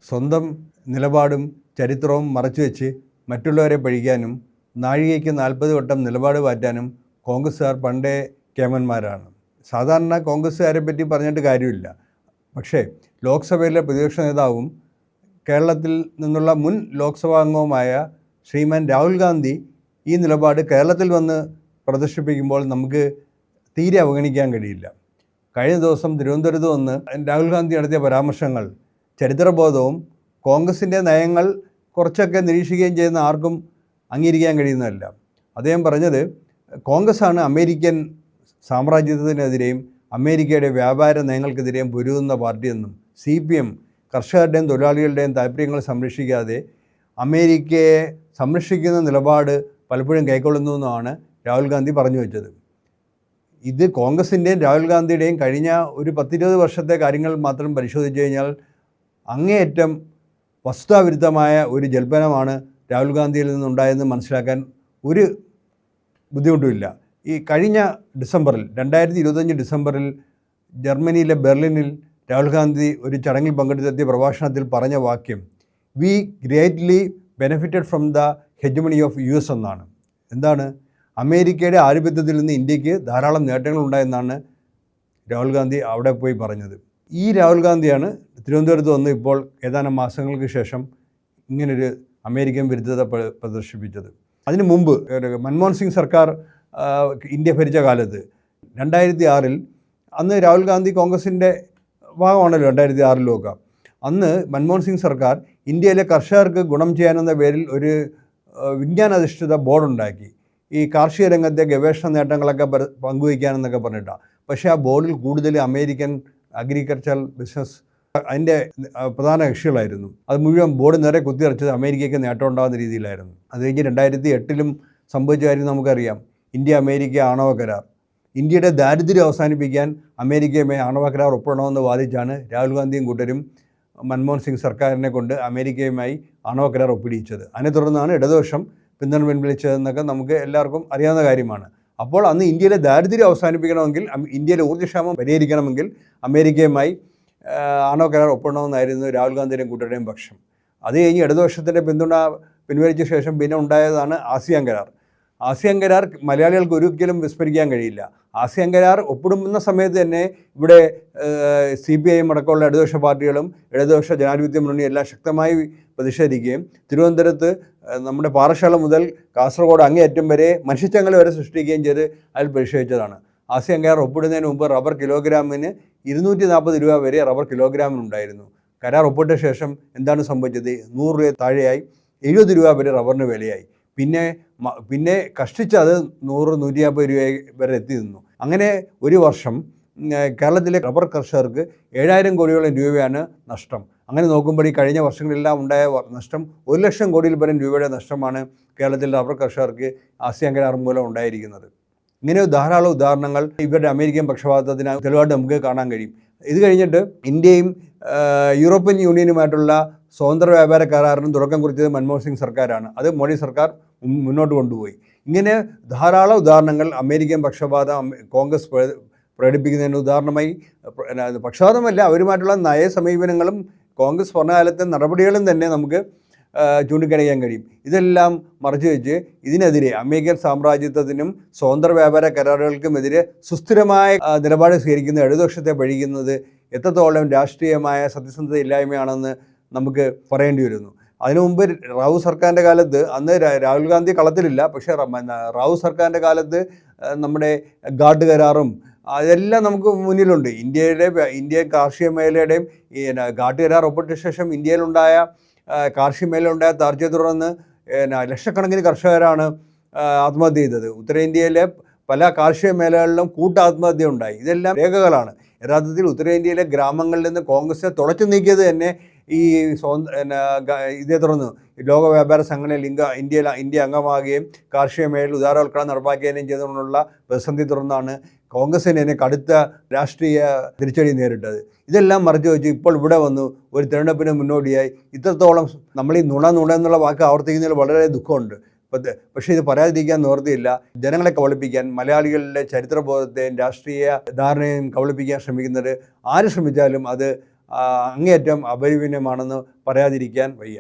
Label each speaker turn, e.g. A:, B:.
A: സ്വന്തം നിലപാടും ചരിത്രവും മറച്ചുവെച്ച് മറ്റുള്ളവരെ പഴിക്കാനും നാഴികയ്ക്ക് 40 വട്ടം നിലപാട് മാറ്റാനും കോൺഗ്രസ്സുകാർ പണ്ടേ കേമന്മാരാണ്. സാധാരണ കോൺഗ്രസ്സുകാരെ പറ്റി പറഞ്ഞിട്ട് കാര്യമില്ല. പക്ഷേ ലോക്സഭയിലെ പ്രതിപക്ഷ നേതാവും കേരളത്തിൽ നിന്നുള്ള മുൻ ലോക്സഭാ അംഗവുമായ ശ്രീമാൻ രാഹുൽ ഗാന്ധി ഈ നിലപാട് കേരളത്തിൽ വന്ന് പ്രദർശിപ്പിക്കുമ്പോൾ നമുക്ക് തീരെ അവഗണിക്കാൻ കഴിയില്ല. കഴിഞ്ഞ ദിവസം തിരുവനന്തപുരത്ത് വന്ന് രാഹുൽ ഗാന്ധി നടത്തിയ പരാമർശങ്ങൾ ചരിത്രബോധവും കോൺഗ്രസിൻ്റെ നയങ്ങൾ കുറച്ചൊക്കെ നിരീക്ഷിക്കുകയും ചെയ്യുന്ന ആർക്കും അംഗീകരിക്കാൻ കഴിയുന്നതല്ല. അദ്ദേഹം പറഞ്ഞത് കോൺഗ്രസ്സാണ് അമേരിക്കൻ സാമ്രാജ്യത്തിനെതിരെയും അമേരിക്കയുടെ വ്യാപാര നയങ്ങൾക്കെതിരെയും പൊരുതുന്ന പാർട്ടിയെന്നും CPM കർഷകരുടെയും തൊഴിലാളികളുടെയും താല്പര്യങ്ങൾ സംരക്ഷിക്കാതെ അമേരിക്കയെ സംരക്ഷിക്കുന്ന നിലപാട് പലപ്പോഴും കൈക്കൊള്ളുന്നുവെന്നാണ് രാഹുൽ ഗാന്ധി പറഞ്ഞു വെച്ചത്. ഇത് കോൺഗ്രസിൻ്റെയും രാഹുൽ ഗാന്ധിയുടെയും കഴിഞ്ഞ ഒരു 10-20 വർഷത്തെ കാര്യങ്ങൾ മാത്രം പരിശോധിച്ച് കഴിഞ്ഞാൽ അങ്ങേയറ്റം വസ്തുതാവിരുദ്ധമായ ഒരു ജൽപ്പനമാണ് രാഹുൽ ഗാന്ധിയിൽ നിന്നുണ്ടായതെന്ന് മനസ്സിലാക്കാൻ ഒരു ബുദ്ധിമുട്ടുമില്ല. ഈ കഴിഞ്ഞ ഡിസംബറിൽ 2025 ഡിസംബറിൽ ജർമ്മനിയിലെ ബെർലിനിൽ രാഹുൽ ഗാന്ധി ഒരു ചടങ്ങിൽ പങ്കെടുത്തെത്തിയ പ്രഭാഷണത്തിൽ പറഞ്ഞ വാക്യം we greatly benefited from the hegemony of US എന്നാണ്. എന്താണ്? അമേരിക്കയുടെ ആധിപത്യത്തിൽ നിന്ന് ഇന്ത്യക്ക് ധാരാളം നേട്ടങ്ങളുണ്ടായെന്നാണ് രാഹുൽ ഗാന്ധി അവിടെ പോയി പറഞ്ഞത്. ഈ രാഹുൽ ഗാന്ധിയാണ് തിരുവനന്തപുരത്ത് വന്ന് ഇപ്പോൾ ഏതാനും മാസങ്ങൾക്ക് ശേഷം ഇങ്ങനൊരു അമേരിക്കൻ വിരുദ്ധത പ്രദർശിപ്പിച്ചത്. അതിനു മുമ്പ് മൻമോഹൻ സിംഗ് സർക്കാർ ഇന്ത്യ ഭരിച്ച കാലത്ത് 2006 അന്ന് രാഹുൽ ഗാന്ധി കോൺഗ്രസിൻ്റെ ഭാഗമാണല്ലോ 2006 അന്ന് മൻമോഹൻ സിംഗ് സർക്കാർ ഇന്ത്യയിലെ കർഷകർക്ക് ഗുണം ചെയ്യാനെന്ന പേരിൽ ഒരു വിജ്ഞാനാധിഷ്ഠിത ബോർഡുണ്ടാക്കി. ഈ കാർഷിക രംഗത്തെ ഗവേഷണ നേട്ടങ്ങളൊക്കെ പങ്കുവയ്ക്കാനെന്നൊക്കെ പറഞ്ഞിട്ടാണ്. പക്ഷേ ആ ബോർഡിൽ കൂടുതൽ അമേരിക്കൻ അഗ്രികൾച്ചറൽ ബിസിനസ് അതിൻ്റെ പ്രധാന കക്ഷികളായിരുന്നു. അത് മുഴുവൻ ബോർഡ് നേരെ കുത്തിയറച്ചത് അമേരിക്കയ്ക്ക് നേട്ടം ഉണ്ടാകുന്ന രീതിയിലായിരുന്നു. അത് കഴിഞ്ഞ് 2008 സംഭവിച്ച കാര്യം നമുക്കറിയാം. ഇന്ത്യ അമേരിക്ക ആണവ കരാർ. ഇന്ത്യയുടെ ദാരിദ്ര്യം അവസാനിപ്പിക്കാൻ അമേരിക്കയുമായി ആണവ കരാർ ഒപ്പിടണമെന്ന് വാദിച്ചാണ് രാഹുൽ ഗാന്ധിയും കൂട്ടരും മൻമോഹൻ സിംഗ് സർക്കാരിനെ കൊണ്ട് അമേരിക്കയുമായി ആണവ കരാർ ഒപ്പിടിയിച്ചത്. അതിനെ തുടർന്നാണ് ഇടതുപക്ഷം പിന്തുണ പിൻവലിച്ചതെന്നൊക്കെ നമുക്ക് എല്ലാവർക്കും അറിയാവുന്ന കാര്യമാണ്. അപ്പോൾ അന്ന് ഇന്ത്യയിലെ ദാരിദ്ര്യം അവസാനിപ്പിക്കണമെങ്കിൽ, ഇന്ത്യയിലെ ഊർജ്ജക്ഷാമം പരിഹരിക്കണമെങ്കിൽ അമേരിക്കയുമായി ആണവ കരാർ ഒപ്പിടണമെന്നായിരുന്നു രാഹുൽ ഗാന്ധിയുടെയും കൂട്ടരുടെയും പക്ഷം. അത് കഴിഞ്ഞ് ഇടതുപക്ഷത്തിൻ്റെ പിന്തുണ പിൻവലിച്ച ശേഷം പിന്നെ ഉണ്ടായതാണ് ആസിയാൻ കരാർ. ആസിയാൻ കരാർ മലയാളികൾക്ക് ഒരിക്കലും വിസ്മരിക്കാൻ കഴിയില്ല. ആസിയാൻ കരാർ ഒപ്പിടുന്ന സമയത്ത് തന്നെ ഇവിടെ CPIM അടക്കമുള്ള ഇടതുപക്ഷ പാർട്ടികളും ഇടതുപക്ഷ ജനാധിപത്യ മുന്നണിയും എല്ലാം ശക്തമായി പ്രതിഷേധിക്കുകയും തിരുവനന്തപുരത്ത് നമ്മുടെ പാറശാല മുതൽ കാസർഗോഡ് അങ്ങേയറ്റം വരെ മനുഷ്യച്ചങ്ങല വരെ സൃഷ്ടിക്കുകയും ചെയ്ത് അതിൽ പ്രതിഷേധിച്ചതാണ്. ആസിയാൻ കരാർ ഒപ്പിടുന്നതിന് മുമ്പ് റബ്ബർ കിലോഗ്രാമിന് 240 രൂപ വരെ റബ്ബർ കിലോഗ്രാമിനുണ്ടായിരുന്നു. കരാർ ഒപ്പിട്ട ശേഷം എന്താണ് സംഭവിച്ചത്? 100 രൂപ താഴെയായി 70 രൂപ വരെ റബ്ബറിന് വിലയായി. പിന്നെ കഷ്ടിച്ച് അത് 100-150 രൂപ വരെ എത്തി നിന്നു. അങ്ങനെ ഒരു വർഷം കേരളത്തിലെ റബ്ബർ കർഷകർക്ക് 7000 കോടിയോളം രൂപയാണ് നഷ്ടം. അങ്ങനെ നോക്കുമ്പോൾ ഈ കഴിഞ്ഞ വർഷങ്ങളെല്ലാം ഉണ്ടായ നഷ്ടം 1 ലക്ഷം കോടിയിൽ പരം രൂപയുടെ നഷ്ടമാണ് കേരളത്തിലെ റബ്ബർ കർഷകർക്ക് ആസിയാൻ കരാർ മൂലം ഉണ്ടായിരിക്കുന്നത്. ഇങ്ങനെ ധാരാളം ഉദാഹരണങ്ങൾ ഇവരുടെ അമേരിക്കൻ പക്ഷപാതത്തിന് തെളിവായിട്ട് നമുക്ക് കാണാൻ കഴിയും. ഇത് കഴിഞ്ഞിട്ട് ഇന്ത്യയും യൂറോപ്യൻ യൂണിയനുമായിട്ടുള്ള സ്വതന്ത്ര വ്യാപാര കരാറിന് തുടക്കം കുറിച്ചത് മൻമോഹൻ സിംഗ് സർക്കാരാണ്. അത് മോഡി സർക്കാർ മുന്നോട്ട് കൊണ്ടുപോയി. ഇങ്ങനെ ധാരാളം ഉദാഹരണങ്ങൾ അമേരിക്കൻ പക്ഷപാതം കോൺഗ്രസ് പ്രകടിപ്പിക്കുന്നതിന് ഉദാഹരണമായി, പക്ഷപാതമല്ല അവരുമായിട്ടുള്ള നയ സമീപനങ്ങളും കോൺഗ്രസ് ഭരണകാലത്തെ നടപടികളും തന്നെ നമുക്ക് ചൂണ്ടിക്കാണിക്കാൻ കഴിയും. ഇതെല്ലാം മറച്ചു വെച്ച് ഇതിനെതിരെ അമേരിക്കൻ സാമ്രാജ്യത്വത്തിനും സ്വതന്ത്ര വ്യാപാര കരാറുകൾക്കുമെതിരെ സുസ്ഥിരമായ നിലപാട് സ്വീകരിക്കുന്ന ഇടതുപക്ഷത്തെ പഴിക്കുന്നത് എത്രത്തോളം രാഷ്ട്രീയമായ സത്യസന്ധത ഇല്ലായ്മയാണെന്ന് നമുക്ക് പറയേണ്ടി വരുന്നു. അതിനു മുമ്പ് റാവു സർക്കാരിൻ്റെ കാലത്ത്, അന്ന് രാഹുൽ ഗാന്ധി കളത്തിലില്ല, പക്ഷേ റാവു സർക്കാരിൻ്റെ കാലത്ത് നമ്മുടെ ഗാട്ട് കരാറും അതെല്ലാം നമുക്ക് മുന്നിലുണ്ട്. ഇന്ത്യൻ കാർഷിക മേഖലയുടെയും ഗാട്ട് കരാർ ഒപ്പിട്ട ശേഷം ഇന്ത്യയിലുണ്ടായ കാർഷിക മേഖലയിലുണ്ടായ തകർച്ചയെ തുടർന്ന് ലക്ഷക്കണക്കിന് കർഷകരാണ് ആത്മഹത്യ ചെയ്തത്. ഉത്തരേന്ത്യയിലെ പല കാർഷിക മേഖലകളിലും ആത്മഹത്യ ഉണ്ടായി. ഇതെല്ലാം രേഖകളാണ്. യഥാർത്ഥത്തിൽ ഉത്തരേന്ത്യയിലെ ഗ്രാമങ്ങളിൽ നിന്ന് കോൺഗ്രസിനെ തുടച്ചു നീക്കിയത് തന്നെ ഈ ഇതേ തുടർന്ന് ലോക വ്യാപാര സംഘടനയിൽ ഇന്ത്യ അംഗമാകുകയും കാർഷിക മേഖലയിൽ ഉദാരവൽക്കരണം നടപ്പാക്കുകയും ചെയ്തുകൊണ്ടുള്ള പ്രതിസന്ധി തുടർന്നാണ് കോൺഗ്രസിന് തന്നെ കടുത്ത രാഷ്ട്രീയ തിരിച്ചടി നേരിട്ടത്. ഇതെല്ലാം മറച്ചു വെച്ച് ഇപ്പോൾ ഇവിടെ വന്നു ഒരു തിരഞ്ഞെടുപ്പിന് മുന്നോടിയായി ഇത്രത്തോളം നമ്മൾ ഈ നുണ എന്നുള്ള വാക്ക് ആവർത്തിക്കുന്നതിൽ വളരെ ദുഃഖമുണ്ട്. പക്ഷേ ഇത് പറയാതിരിക്കാൻ നിവൃത്തിയില്ല. ജനങ്ങളെ കബളിപ്പിക്കാൻ, മലയാളികളുടെ ചരിത്രബോധത്തെയും രാഷ്ട്രീയ ധാരണയും കബളിപ്പിക്കാൻ ശ്രമിക്കുന്നത് ആര് ശ്രമിച്ചാലും അത് അങ്ങേയറ്റം അപരിമിതമാണെന്ന് പറയാതിരിക്കാൻ വയ്യ.